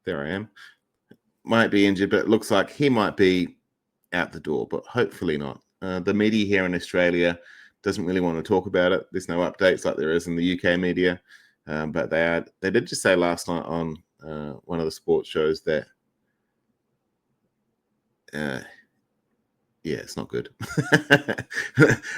There I am. Might be injured, but it looks like he might be out the door, but hopefully not. The media here in Australia doesn't really want to talk about it. There's no updates like there is in the UK media, but they did just say last night on one of the sports shows that it's not good.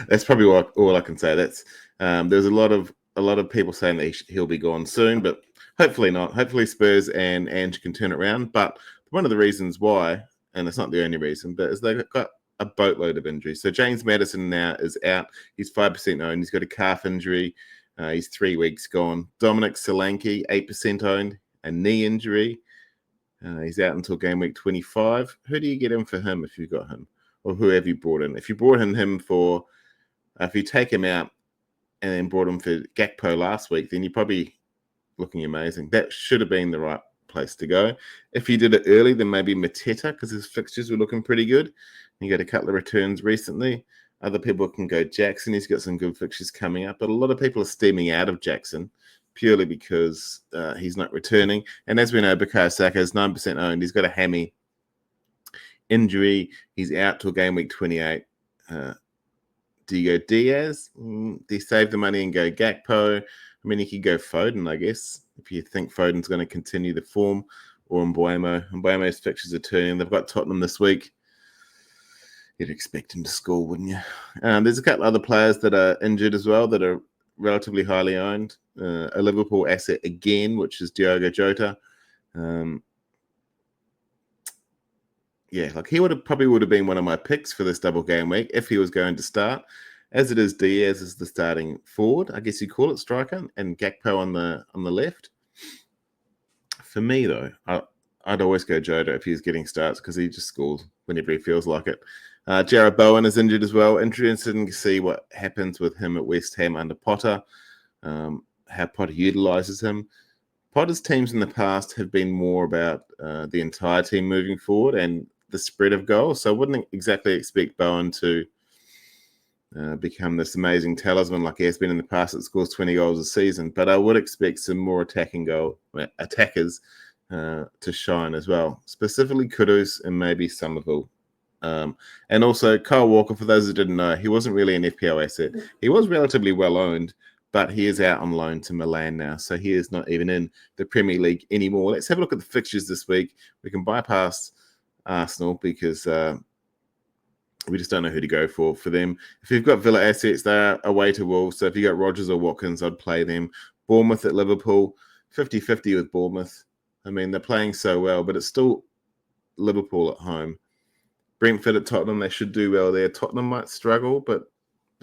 That's probably all I can say. There's a lot of people saying that he'll be gone soon, but hopefully not. Hopefully Spurs and Ange can turn it around. But one of the reasons why, and it's not the only reason, but is they've got a boatload of injuries. So James Maddison now is out. He's 5% owned. He's got a calf injury. He's 3 weeks gone. Dominic Solanke, 8% owned, a knee injury. He's out until game week 25. Who do you get in for him if you've got him? Or who have you brought in? If you brought in him for, if you take him out and then brought him for Gakpo last week, then you're probably looking amazing. That should have been the right place to go. If you did it early, then maybe Mateta, because his fixtures were looking pretty good. He got a couple of returns recently. Other people can go Jackson. He's got some good fixtures coming up. But a lot of people are steaming out of Jackson purely because he's not returning. And as we know, Bukayo Saka is 9% owned. He's got a hammy injury. He's out till game week 28. Do you go Diaz? Do you save the money and go Gakpo? I mean, you could go Foden, I guess, if you think Foden's going to continue the form, or Mbeumo. Mbeumo's fixtures are turning. They've got Tottenham this week. You'd expect him to score, wouldn't you? There's a couple other players that are injured as well that are relatively highly owned. A Liverpool asset again, which is Diogo Jota. Like he probably would have been one of my picks for this double game week if he was going to start. As it is, Diaz is the starting forward, I guess you call it, striker, and Gakpo on the left. For me, though, I'd always go Jota if he's getting starts because he just scores whenever he feels like it. Jarrod Bowen is injured as well. Interesting to see what happens with him at West Ham under Potter, how Potter utilises him. Potter's teams in the past have been more about the entire team moving forward and the spread of goals. So I wouldn't exactly expect Bowen to become this amazing talisman like he has been in the past that scores 20 goals a season. But I would expect some more attackers to shine as well, specifically Kudus and maybe Somerville. And also Kyle Walker, for those that didn't know, he wasn't really an FPL asset. He was relatively well owned, but he is out on loan to Milan now, so he is not even in the Premier League anymore. Let's have a look at the fixtures this week. We can bypass Arsenal because we just don't know who to go for them. If you've got Villa assets, they're away to Wolves, so if you got Rodgers or Watkins, I'd play them. Bournemouth at Liverpool, 50-50 with Bournemouth. I mean, they're playing so well, but it's still Liverpool at home. Brentford at Tottenham, they should do well there. Tottenham might struggle, but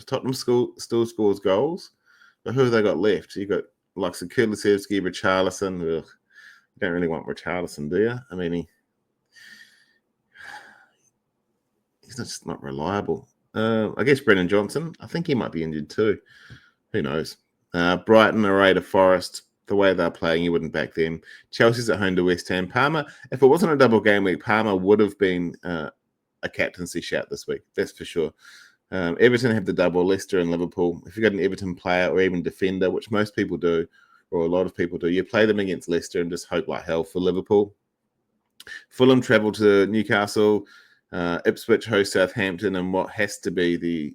Tottenham still scores goals. But who have they got left? You've got likes of Kulusevski, Richarlison. Ugh, you don't really want Richarlison, do you? I mean, he's just not reliable. I guess Brennan Johnson. I think he might be injured too. Who knows? Brighton are away to Forest. The way they're playing, you wouldn't back them. Chelsea's at home to West Ham. Palmer, if it wasn't a double game week, Palmer would have been a captaincy shout this week. That's for sure. Everton have the double, Leicester and Liverpool. If you've got an Everton player or even defender, which most people do, or a lot of people do, you play them against Leicester and just hope like hell for Liverpool. Fulham travel to Newcastle. Ipswich host Southampton in what has to be the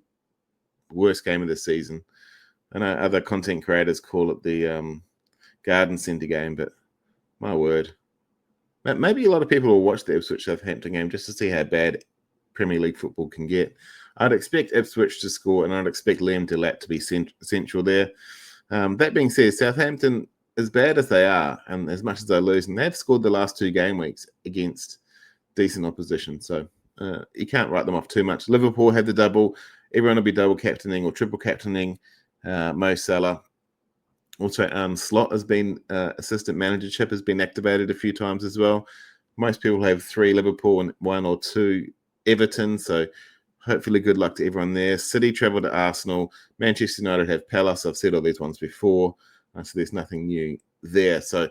worst game of the season. I know other content creators call it the Garden Centre game, but my word. Maybe a lot of people will watch the Ipswich Southampton game just to see how bad Premier League football can get. I'd expect Ipswich to score, and I'd expect Liam Delap to be central there. That being said, Southampton, as bad as they are, and as much as they're losing, they've scored the last 2 game weeks against decent opposition. So you can't write them off too much. Liverpool had the double. Everyone will be double captaining or triple captaining Mo Salah. Also, Slot has been assistant managership has been activated a few times as well. Most people have 3 Liverpool and 1 or 2 Everton. So hopefully good luck to everyone there. City travel to Arsenal. Manchester United have Palace. I've said all these ones before. So there's nothing new there. So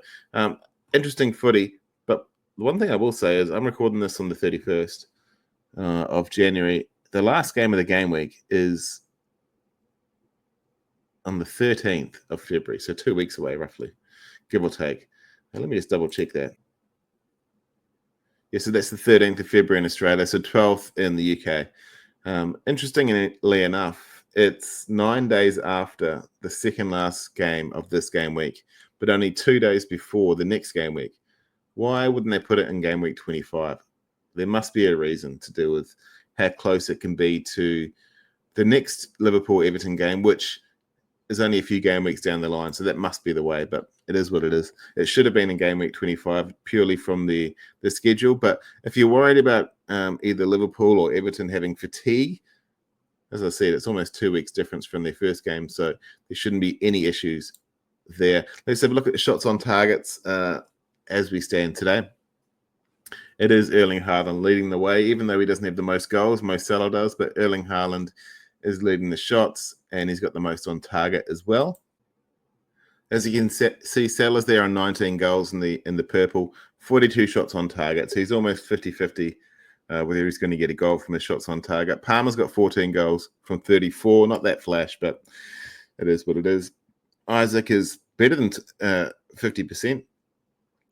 interesting footy. But the one thing I will say is I'm recording this on the 31st of January. The last game of the game week is on the 13th of February. So 2 weeks away, roughly, give or take. Now, let me just double check that. Yeah, so that's the 13th of February in Australia, so 12th in the UK. Interestingly enough, it's 9 days after the second last game of this game week, but only 2 days before the next game week. Why wouldn't they put it in game week 25? There must be a reason to do with how close it can be to the next Liverpool-Everton game, which is only a few game weeks down the line, so that must be the way, but it is what it is. It should have been in game week 25 purely from the schedule, but if you're worried about either Liverpool or Everton having fatigue, as I said, it's almost 2 weeks difference from their first game, so there shouldn't be any issues there. Let's have a look at the shots on targets as we stand today. It is Erling Haaland leading the way, even though he doesn't have the most goals. Most Salah does, but Erling Haaland is leading the shots, and he's got the most on target as well. As you can see, Salah's there on 19 goals in the purple, 42 shots on target, so he's almost 50-50 whether he's going to get a goal from the shots on target. Palmer's got 14 goals from 34, not that flash, but it is what it is. Isak is better than 50%.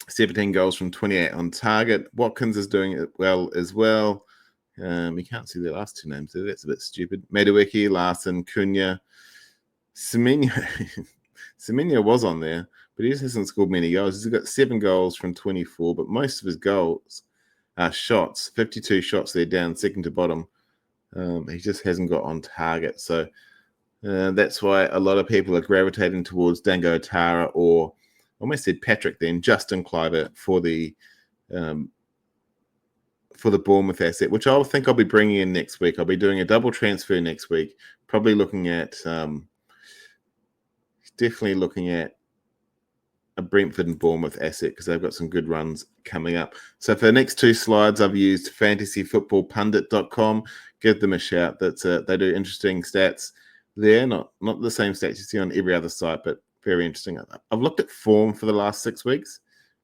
17 goals from 28 on target. Watkins is doing it well as well. You can't see the last two names there. That's a bit stupid. Madueke, Larson, Cunha. Semenyo was on there, but he just hasn't scored many goals. He's got 7 goals from 24, but most of his goals are shots. 52 shots there down, second to bottom. He just hasn't got on target. So that's why a lot of people are gravitating towards Dango Tara or I almost said Patrick then, Justin Kluivert for the Bournemouth asset, which I think I'll be bringing in next week. I'll be doing a double transfer next week, probably looking at definitely looking at a Brentford and Bournemouth asset because they've got some good runs coming up. So for the next 2 slides, I've used fantasyfootballpundit.com. Give them a shout. They do interesting stats there, not the same stats you see on every other site, but very interesting. I've looked at form for the last 6 weeks.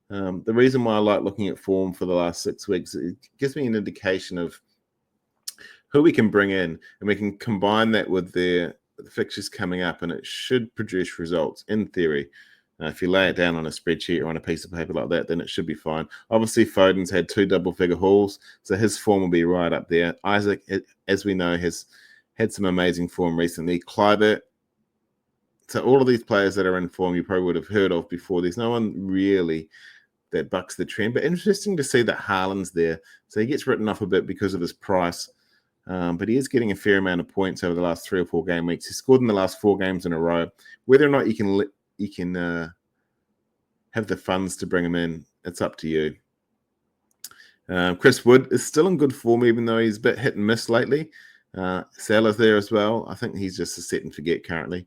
The reason why I like looking at form for the last 6 weeks, it gives me an indication of who we can bring in, and we can combine that with the fixtures coming up, and it should produce results in theory. If you lay it down on a spreadsheet or on a piece of paper like that, then it should be fine. Obviously, Foden's had 2 double-figure hauls, so his form will be right up there. Isak, as we know, has had some amazing form recently. Kluivert. So all of these players that are in form you probably would have heard of before. There's no one really that bucks the trend. But interesting to see that Haaland's there. So he gets written off a bit because of his price. But he is getting a fair amount of points over the last 3 or 4 game weeks. He scored in the last 4 games in a row. Whether or not you can have the funds to bring him in, it's up to you. Chris Wood is still in good form, even though he's a bit hit and miss lately. Salah's there as well. I think he's just a set and forget currently.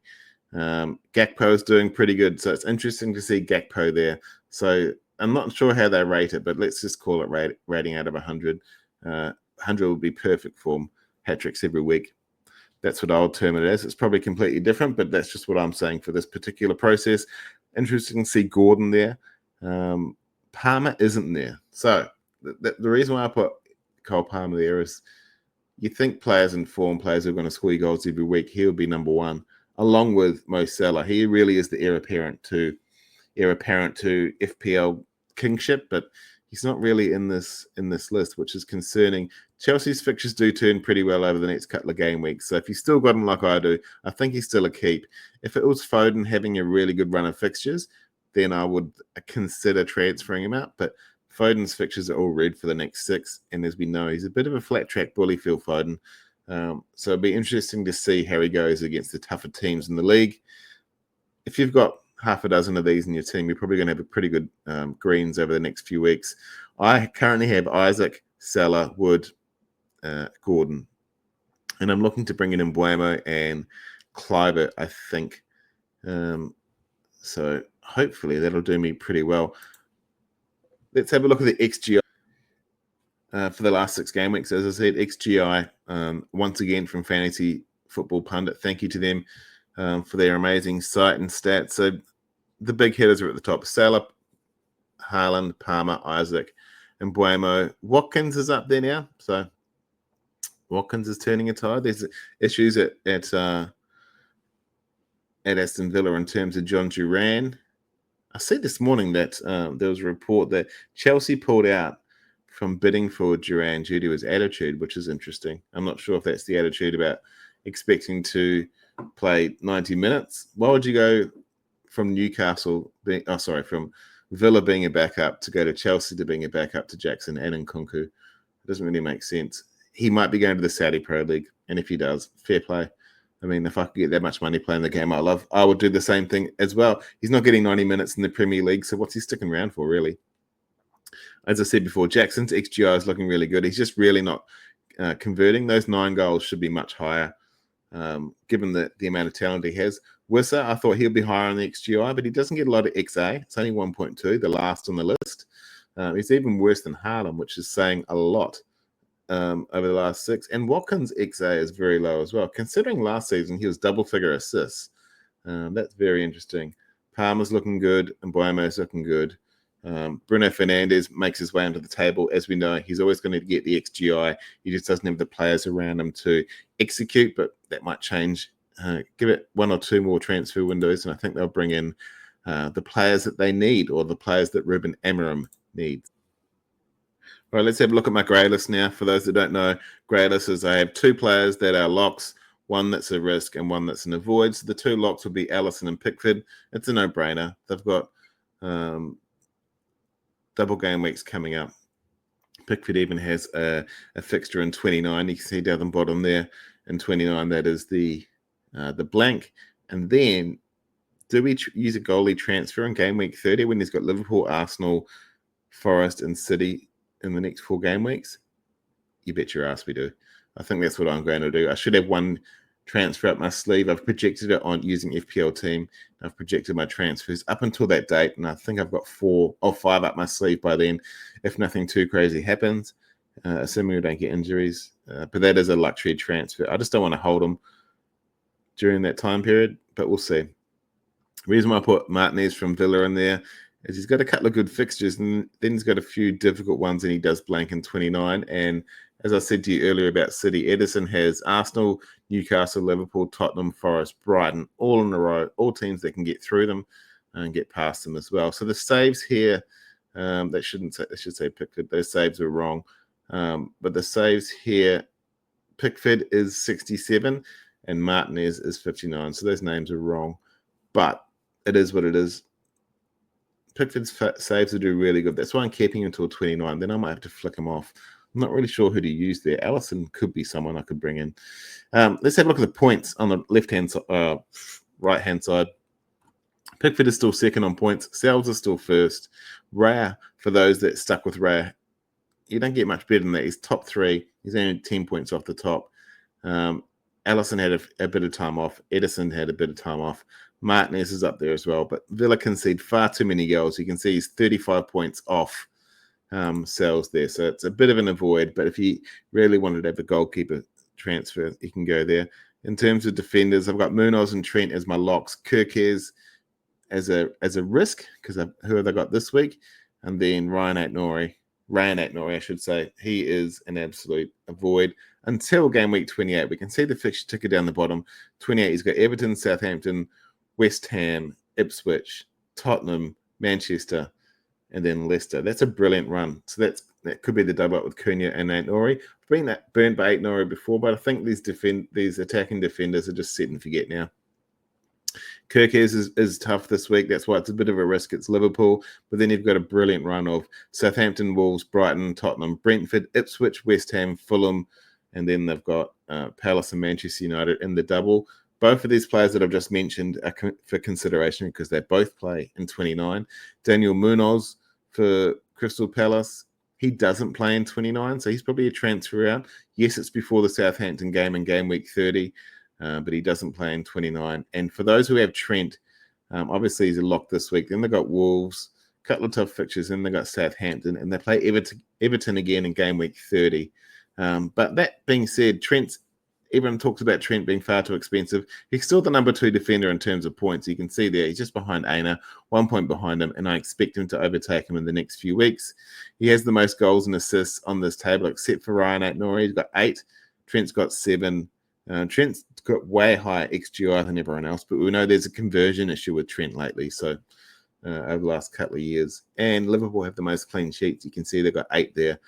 Gakpo is doing pretty good, so it's interesting to see Gakpo there. So I'm not sure how they rate it, but let's just call it rating out of 100. 100 would be perfect form, hat-tricks every week. That's what I'll term it as. It's probably completely different, but that's just what I'm saying for this particular process. Interesting to see Gordon there. Palmer isn't there. So the reason why I put Cole Palmer there is you think players in form, players who are going to score goals every week, he would be number 1. Along with Mo Salah. He really is the heir apparent to FPL kingship, but he's not really in this list, which is concerning. Chelsea's fixtures do turn pretty well over the next couple of game weeks, so if you still got him like I do, I think he's still a keep. If it was Foden having a really good run of fixtures, then I would consider transferring him out, but Foden's fixtures are all red for the next 6, and as we know, he's a bit of a flat track bully, Phil Foden. So it'll be interesting to see how he goes against the tougher teams in the league. If you've got half a dozen of these in your team, you're probably going to have a pretty good greens over the next few weeks. I currently have Isak, Salah, Wood, Gordon, and I'm looking to bring in Mbeumo and Kluivert, I think. So hopefully that'll do me pretty well. Let's have a look at the XGI. For the last 6 game weeks, as I said, XGI, once again from Fantasy Football Pundit. Thank you to them for their amazing site and stats. So the big hitters are at the top. Salah, Haaland, Palmer, Isak, and Mbeumo. Watkins is up there now. So Watkins is turning a tide. There's issues at Aston Villa in terms of John Duran. I see this morning that there was a report that Chelsea pulled out from bidding for Duran due to his attitude, which is interesting. I'm not sure if that's the attitude about expecting to play 90 minutes. Why would you go from from Villa being a backup to go to Chelsea to being a backup to Jackson and Nkunku? It doesn't really make sense. He might be going to the Saudi Pro League, and if he does, fair play. I mean, if I could get that much money playing the game I love, I would do the same thing as well. He's not getting 90 minutes in the Premier League, so what's he sticking around for, really? As I said before, Jackson's XGI is looking really good. He's just really not converting. Those 9 goals should be much higher, given the amount of talent he has. Wissa, I thought he'll be higher on the XGI, but he doesn't get a lot of XA. It's only 1.2, the last on the list. He's even worse than Haaland, which is saying a lot over the last 6. And Watkins' XA is very low as well. Considering last season he was double-figure assists, that's very interesting. Palmer's looking good, and Mbeumo's looking good. Bruno Fernandes makes his way onto the table. As we know, he's always going to get the XGI. He just doesn't have the players around him to execute, but that might change. Give it 1 or 2 more transfer windows, and I think they'll bring in the players that they need, or the players that Ruben Amorim needs. All right, let's have a look at my grey list now. For those that don't know, grey list is I have 2 players that are locks, 1 that's a risk and 1 that's an avoid. So the 2 locks will be Alisson and Pickford. It's a no-brainer. They've got double game weeks coming up. Pickford even has a fixture in 29. You can see down the bottom there in 29. That is the blank. And then, do we use a goalie transfer in game week 30 when he's got Liverpool, Arsenal, Forest, and City in the next 4 game weeks? You bet your ass we do. I think that's what I'm going to do. I should have 1 transfer up my sleeve. I've projected it on using FPL Team. I've projected my transfers up until that date, and I think I've got 4 or 5 up my sleeve by then, if nothing too crazy happens, assuming we don't get injuries. But that is a luxury transfer. I just don't want to hold them during that time period, but we'll see. The reason why I put Martinez from Villa in there is he's got a couple of good fixtures, and then he's got a few difficult ones, and he does blank in 29. And as I said to you earlier about City, Edison has Arsenal, Newcastle, Liverpool, Tottenham, Forest, Brighton, all in a row, all teams that can get through them and get past them as well. So the saves here, that should say Pickford. Those saves are wrong. But the saves here, Pickford is 67 and Martinez is 59. So those names are wrong. But it is what it is. Pickford's saves will do really good. That's why I'm keeping him until 29. Then I might have to flick him off. I'm not really sure who to use there. Alisson could be someone I could bring in. Let's have a look at the points on the right-hand side. Pickford is still second on points. Sells is still first. Raya, for those that stuck with Raya, you don't get much better than that. He's top 3. He's only 10 points off the top. Alisson had a bit of time off. Edison had a bit of time off. Martinez is up there as well. But Villa concede far too many goals. You can see he's 35 points off Sells there. So it's a bit of an avoid. But if you really wanted to have a goalkeeper transfer, you can go there. In terms of defenders, I've got Munoz and Trent as my locks. Kirkes as a risk, because who have I got this week? And then Ryan Aït-Nouri, I should say. He is an absolute avoid until game week 28. We can see the fixture ticker down the bottom. 28, he's got Everton, Southampton, West Ham, Ipswich, Tottenham, Manchester, and then Leicester. That's a brilliant run. So that could be the double up with Cunha and Aït-Nouri. I've been that burnt by Aït-Nouri before, but I think these attacking defenders are just set and forget now. Kirkes is tough this week. That's why it's a bit of a risk. It's Liverpool. But then you've got a brilliant run of Southampton, Wolves, Brighton, Tottenham, Brentford, Ipswich, West Ham, Fulham, and then they've got Palace and Manchester United in the double. Both of these players that I've just mentioned are for consideration because they both play in 29. Daniel Munoz for Crystal Palace. He doesn't play in 29, so he's probably a transfer out. Yes, it's before the Southampton game in game week 30. But he doesn't play in 29. And for those who have Trent, obviously he's a lock this week. Then they've got Wolves, a couple of tough fixtures. Then they've got Southampton, and they play Everton again in game week 30. But that being said, everyone talks about Trent being far too expensive. He's still the number 2 defender in terms of points. You can see there, he's just behind Aina, 1 point behind him, and I expect him to overtake him in the next few weeks. He has the most goals and assists on this table, except for Ryan Aït-Nouri. He's got 8. Trent's got 7. Trent's got way higher XGI than everyone else, but we know there's a conversion issue with Trent lately, so over the last couple of years. And Liverpool have the most clean sheets. You can see they've got 8 there.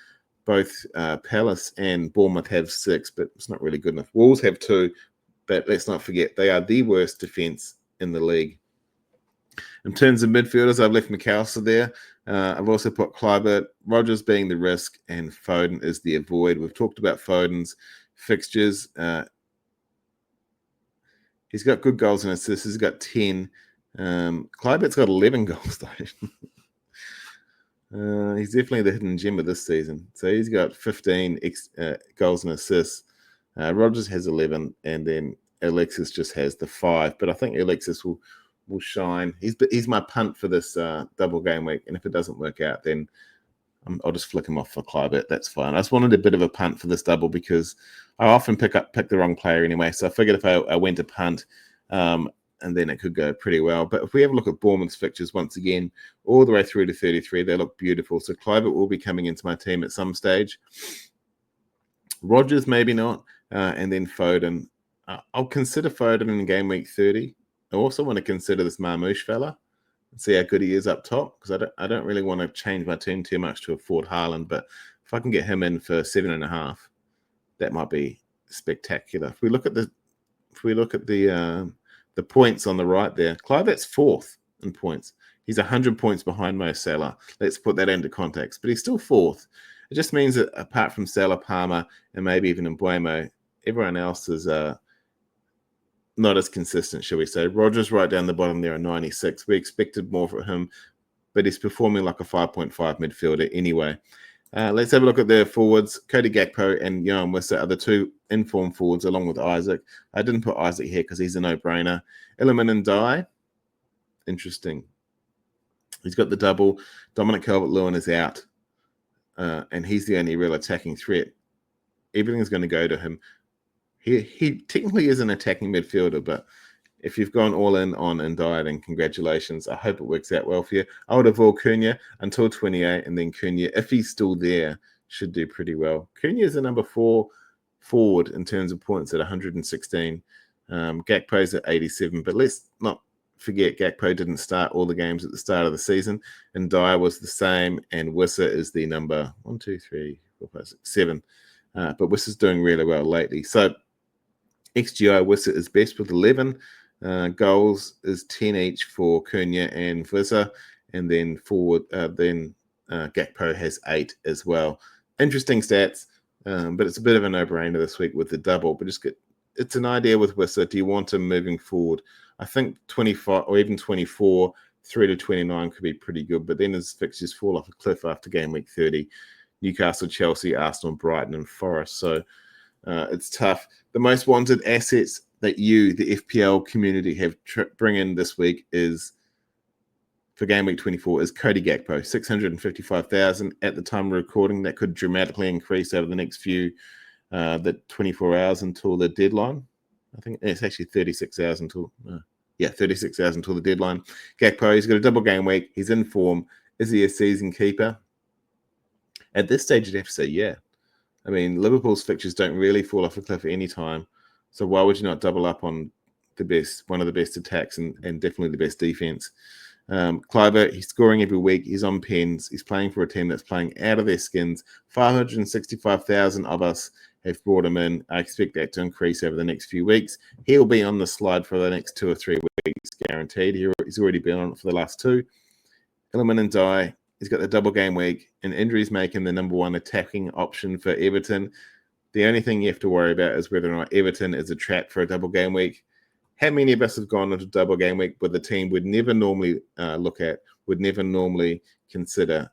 Both Palace and Bournemouth have 6, but it's not really good enough. Wolves have 2, but let's not forget they are the worst defence in the league. In terms of midfielders, I've left McAllister there. I've also put Kluivert, Rodgers being the risk, and Foden is the avoid. We've talked about Foden's fixtures. He's got good goals and assists. He's got 10. Kluivert's got 11 goals, though. He's definitely the hidden gem of this season. So he's got 15 goals and assists. Rodgers has 11, and then Alexis just has the 5. But I think Alexis will shine. He's my punt for this double game week, and if it doesn't work out, then I'll just flick him off for Kluivert. That's fine. I just wanted a bit of a punt for this double because I often pick the wrong player anyway. So I figured if I went to punt, and then it could go pretty well. But if we have a look at Bournemouth's fixtures once again, all the way through to 33, they look beautiful. So Kluivert will be coming into my team at some stage. Rodgers, maybe not. And then Foden. I'll consider Foden in game week 30. I also want to consider this Marmoush fella and see how good he is up top, because I don't really want to change my team too much to afford Haaland. But if I can get him in for 7.5, that might be spectacular. If we look at the points on the right there, Kluivert's 4th in points. He's 100 points behind Mo Salah. Let's put that into context. But he's still 4th. It just means that apart from Salah, Palmer, and maybe even Mbuemo, everyone else is not as consistent, shall we say. Rodgers right down the bottom there at 96. We expected more from him, but he's performing like a 5.5 midfielder anyway. Let's have a look at their forwards. Cody Gakpo and Johan Wissa are the 2 informed forwards, along with Isak. I didn't put Isak here because he's a no-brainer. Iliman and Dye, interesting. He's got the double. Dominic Calvert-Lewin is out, and he's the only real attacking threat. Everything's going to go to him. He technically is an attacking midfielder, but if you've gone all in on Ndiaye, then congratulations. I hope it works out well for you. I would avoid Cunha until 28, and then Cunha, if he's still there, should do pretty well. Cunha is the number 4 forward in terms of points at 116. Gakpo's at 87, but let's not forget Gakpo didn't start all the games at the start of the season, and Ndiaye was the same, and Wissa is the number 1, 2, 3, 4, 5, 6, 7. But Wissa's doing really well lately. So XGI Wissa is best with 11. Goals is 10 each for Cunha and Wissa, and then forward, Gakpo has 8 as well. Interesting stats, but it's a bit of a no-brainer this week with the double. But it's an idea with Wissa. Do you want him moving forward? I think 25 or even 24 through to 29 could be pretty good, but then his fixtures fall off a cliff after game week 30. Newcastle, Chelsea, Arsenal, Brighton, and Forest. So it's tough. The most wanted assets that you, the FPL community, have bring in this week is for game week 24 is Cody Gakpo, 655,000 at the time of recording. That could dramatically increase over the next few, the 24 hours until the deadline. I think it's actually 36,000 until 36,000 until the deadline. Gakpo, he's got a double game week. He's in form. Is he a season keeper? At this stage, you'd have to say, yeah. I mean, Liverpool's fixtures don't really fall off a cliff at any time. So why would you not double up on one of the best attacks and definitely the best defense? Kluivert, he's scoring every week. He's on pens. He's playing for a team that's playing out of their skins. 565,000 of us have brought him in. I expect that to increase over the next few weeks. He'll be on the slide for the next 2 or 3 weeks, guaranteed. He's already been on it for the last 2. Iliman and Dye, he's got the double game week, and injuries make him the number 1 attacking option for Everton. The only thing you have to worry about is whether or not Everton is a trap for a double game week. How many of us have gone into double game week with a team we'd never normally look at, would never normally consider,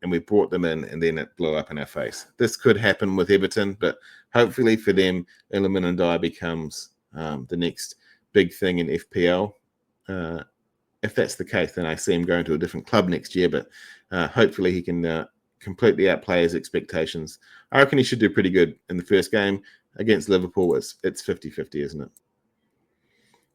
and we brought them in, and then it blew up in our face? This could happen with Everton, but hopefully for them, Iliman and Dye becomes the next big thing in FPL. If that's the case, then I see him going to a different club next year, but hopefully he can completely outplay his expectations. I reckon he should do pretty good in the first game against Liverpool. It's 50-50, isn't it?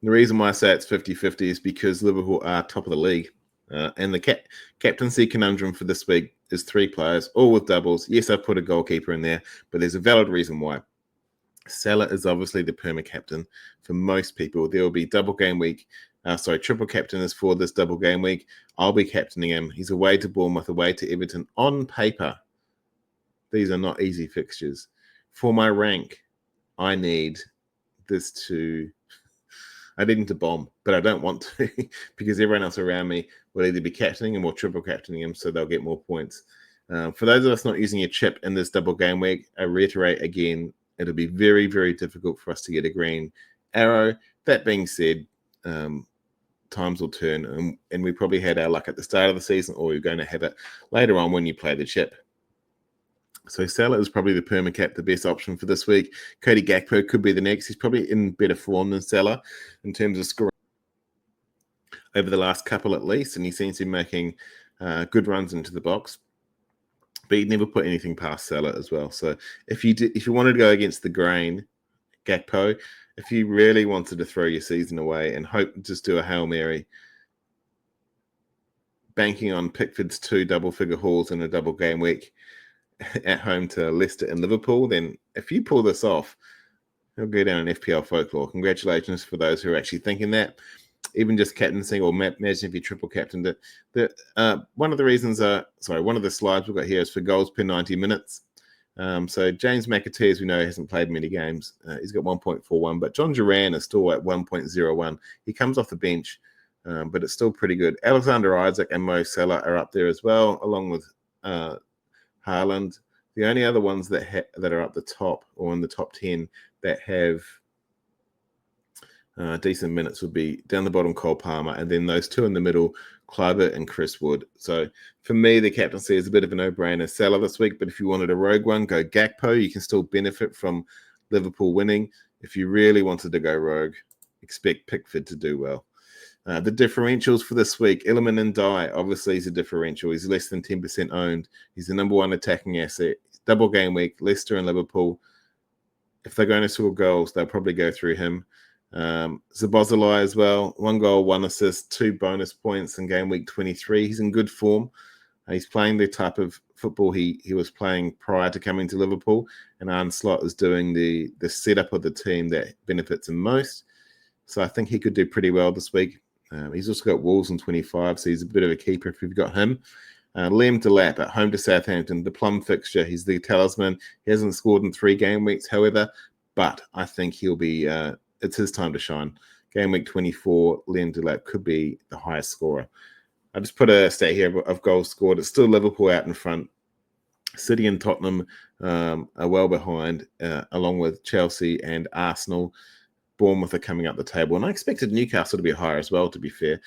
The reason why I say it's 50-50 is because Liverpool are top of the league. And the captaincy conundrum for this week is 3 players, all with doubles. Yes, I put a goalkeeper in there, but there's a valid reason why. Salah is obviously the perma-captain for most people. There will be double game week. Triple captain is for this double game week. I'll be captaining him. He's away to Bournemouth, away to Everton. On paper, These are not easy fixtures. For my rank, I need this to... I need him to bomb, but I don't want to because everyone else around me will either be captaining him or triple captaining him, so they'll get more points. For those of us not using a chip in this double game week, I reiterate again, it'll be very, very difficult for us to get a green arrow. That being said, times will turn, and we probably had our luck at the start of the season, or we're going to have it later on when you play the chip. So Salah is probably the permacap, the best option for this week. Cody Gakpo could be the next. He's probably in better form than Salah in terms of scoring over the last couple at least, and he seems to be making good runs into the box. But he'd never put anything past Salah as well. So if you wanted to go against the grain, Gakpo, if you really wanted to throw your season away and hope just do a Hail Mary, banking on Pickford's 2 double-figure hauls in a double game week at home to Leicester and Liverpool, then if you pull this off, he'll go down in FPL folklore. Congratulations for those who are actually thinking that. Even just captaining, or imagine if you triple captained it. One of the slides we've got here is for goals per 90 minutes. So James McAtee, as we know, hasn't played many games. He's got 1.41, but John Duran is still at 1.01. He comes off the bench, but it's still pretty good. Alexander Isak and Mo Salah are up there as well, along with Haaland. The only other ones that are up the top or in the top 10 that have decent minutes would be down the bottom Cole Palmer, and then those two in the middle, Kluivert and Chris Wood. So for me, the captaincy is a bit of a no-brainer. Salah this week, but if you wanted a rogue one, go Gakpo. You can still benefit from Liverpool winning. If you really wanted to go rogue, expect Pickford to do well. The differentials for this week, Illiman and Dye, obviously he's a differential. He's less than 10% owned. He's the number one attacking asset. Double game week, Leicester and Liverpool. If they're going to score goals, they'll probably go through him. Szoboszlai as well, 1 goal, 1 assist, 2 bonus points in game week 23. He's in good form. He's playing the type of football he was playing prior to coming to Liverpool, and Arne Slot is doing the setup of the team that benefits him most. So I think he could do pretty well this week. He's also got Wolves in 25, so he's a bit of a keeper if you've got him. Liam Delap at home to Southampton, the plum fixture. He's the talisman. He hasn't scored in 3 game weeks, however, but I think he'll be... it's his time to shine. Game week 24, Liam Delap could be the highest scorer. I just put a stat here of goals scored. It's still Liverpool out in front. City and Tottenham are well behind, along with Chelsea and Arsenal. Bournemouth are coming up the table, and I expected Newcastle to be higher as well, to be fair.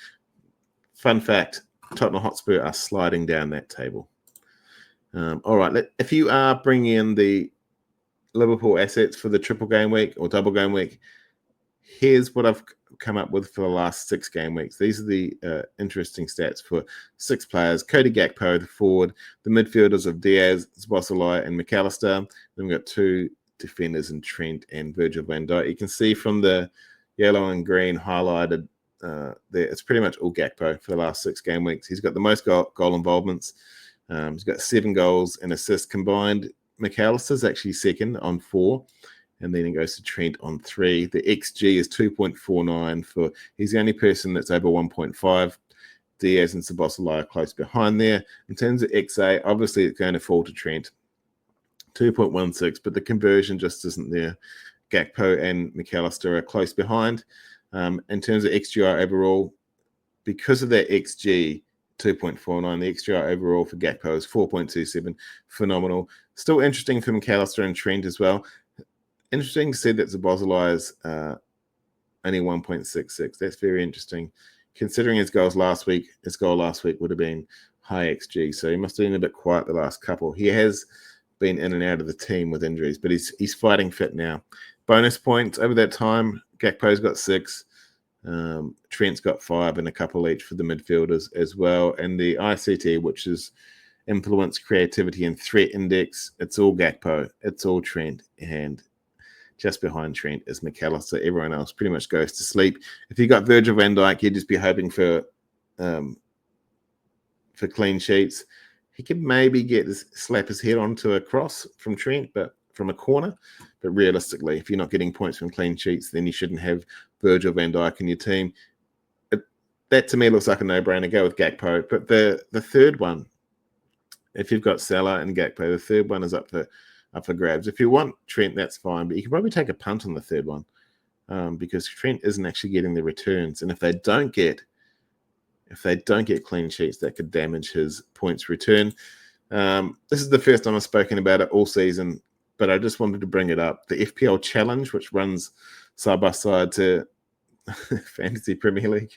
Fun fact, Tottenham Hotspur are sliding down that table. All right, if you are bringing in the Liverpool assets for the triple game week or double game week, here's what I've come up with for the last 6 game weeks. These are the interesting stats for 6 players. Cody Gakpo, the forward, the midfielders of Diaz, Szoboszlai, and McAllister. Then we've got 2 defenders in Trent and Virgil van Dijk. You can see from the yellow and green highlighted there, it's pretty much all Gakpo for the last 6 game weeks. He's got the most goal involvements. He's got 7 goals and assists combined. McAllister's actually second on 4, and then it goes to Trent on 3. The XG is 2.49 he's the only person that's over 1.5. Diaz and Szoboszlai are close behind there. In terms of XA, obviously it's going to fall to Trent, 2.16, but the conversion just isn't there. Gakpo and McAllister are close behind. In terms of XGI overall, because of that XG, 2.49, the XGI overall for Gakpo is 4.27. Phenomenal. Still interesting for McAllister and Trent as well. Interesting to see that Szoboszlai is only 1.66. That's very interesting. Considering his goal last week would have been high XG, so he must have been a bit quiet the last couple. He has been in and out of the team with injuries, but he's fighting fit now. Bonus points over that time, Gakpo's got 6, Trent's got 5, and a couple each for the midfielders as well. And the ICT, which is influence, creativity, and threat index, it's all Gakpo, it's all Trent, and just behind Trent is McAllister. Everyone else pretty much goes to sleep. If you got Virgil van Dijk, you'd just be hoping for clean sheets. He could maybe slap his head onto a cross from Trent, but from a corner. But realistically, if you're not getting points from clean sheets, then you shouldn't have Virgil van Dijk in your team. That to me looks like a no-brainer. Go with Gakpo. But the third one If you've got Salah and Gakpo, the third one is up for grabs. If you want Trent, that's fine, but you can probably take a punt on the third one because Trent isn't actually getting the returns, and if they don't get clean sheets, that could damage his points return. This is the first time I've spoken about it all season, but I just wanted to bring it up. The FPL Challenge, which runs side by side to Fantasy Premier League.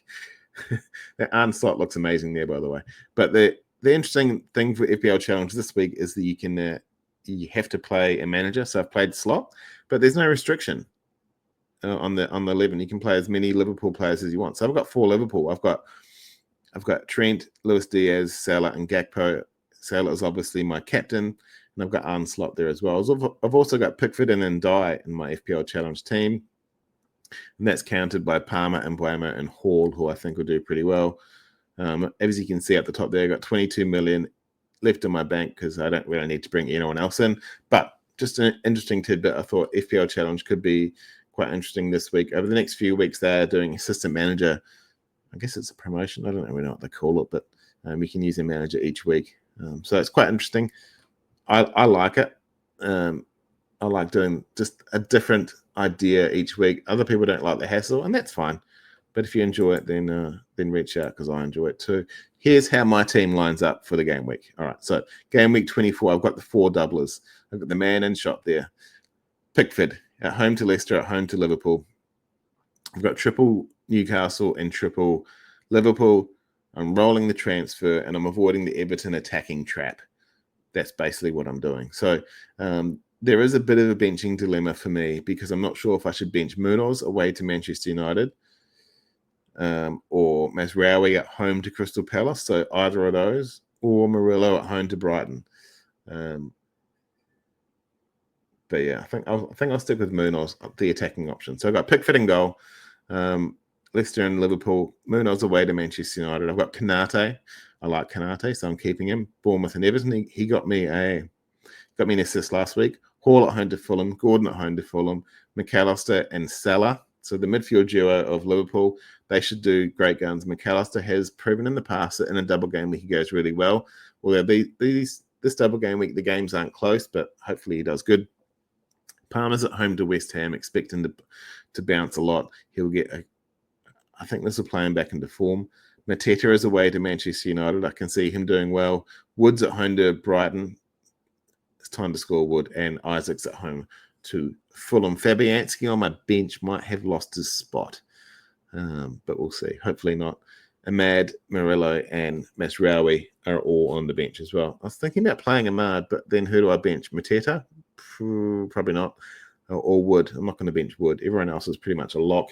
That Arn slot looks amazing there, by the way. But the interesting thing for FPL Challenge this week is that you have to play a manager. So I've played slot, but there's no restriction on the 11. You can play as many Liverpool players as you want. So I've got 4 Liverpool. I've got Trent, Luis Diaz, Salah, and Gakpo. Salah is obviously my captain, and I've got Arn slot there as well. I've also got Pickford and Ndai in my FPL Challenge team, and that's counted by Palmer and Buemo and Hall, who I think will do pretty well. As you can see at the top there, I got 22 million left in my bank because I don't really need to bring anyone else in. But just an interesting tidbit, I thought FPL Challenge could be quite interesting this week. Over the next few weeks, they're doing assistant manager. I guess it's a promotion. I don't really know what they call it, but we can use a manager each week. So it's quite interesting. I like it. I like doing just a different idea each week. Other people don't like the hassle, and that's fine. But if you enjoy it, then reach out because I enjoy it too. Here's how my team lines up for the game week. All right, so game week 24, I've got the 4 doublers. I've got the man in shot there. Pickford at home to Leicester, at home to Liverpool. I've got triple Newcastle and triple Liverpool. I'm rolling the transfer and I'm avoiding the Everton attacking trap. That's basically what I'm doing. So there is a bit of a benching dilemma for me because I'm not sure if I should bench Munoz away to Manchester United or Mazraoui at home to Crystal Palace. So either of those, or Murillo at home to Brighton. But yeah, I think I'll stick with Munoz, the attacking option. So I've got Pickford in goal, Leicester and Liverpool, Munoz away to Manchester United. I've got Kanate. I like Kanate, so I'm keeping him. Bournemouth and Everton. He got me an assist last week. Hall at home to Fulham, Gordon at home to Fulham, McAllister and Salah. So the midfield duo of Liverpool, they should do great guns. McAllister has proven in the past that in a double game week he goes really well. Although this double game week, the games aren't close, but hopefully he does good. Palmer's at home to West Ham, expecting to bounce a lot. He'll get I think this will play him back into form. Mateta is away to Manchester United. I can see him doing well. Wood's at home to Brighton. It's time to score Wood. And Isak's at home to Fulham. Fabianski on my bench might have lost his spot. But we'll see. Hopefully not. Ahmad, Murillo, and Mazraoui are all on the bench as well. I was thinking about playing Ahmad, but then who do I bench? Mateta? Probably not. Or Wood. I'm not going to bench Wood. Everyone else is pretty much a lock.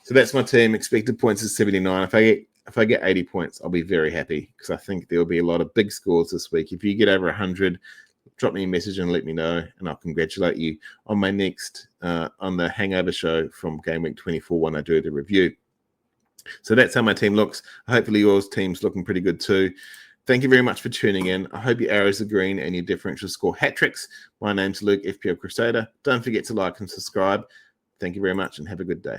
So that's my team. Expected points is 79. If I get 80 points, I'll be very happy because I think there will be a lot of big scores this week. If you get over 100, drop me a message and let me know, and I'll congratulate you on my next on the Hangover show from Game Week 24 when I do the review. So that's how my team looks. Hopefully yours team's looking pretty good too. Thank you very much for tuning in. I hope your arrows are green and your differential score hat tricks. My name's Luke, FPL Crusader. Don't forget to like and subscribe. Thank you very much and have a good day.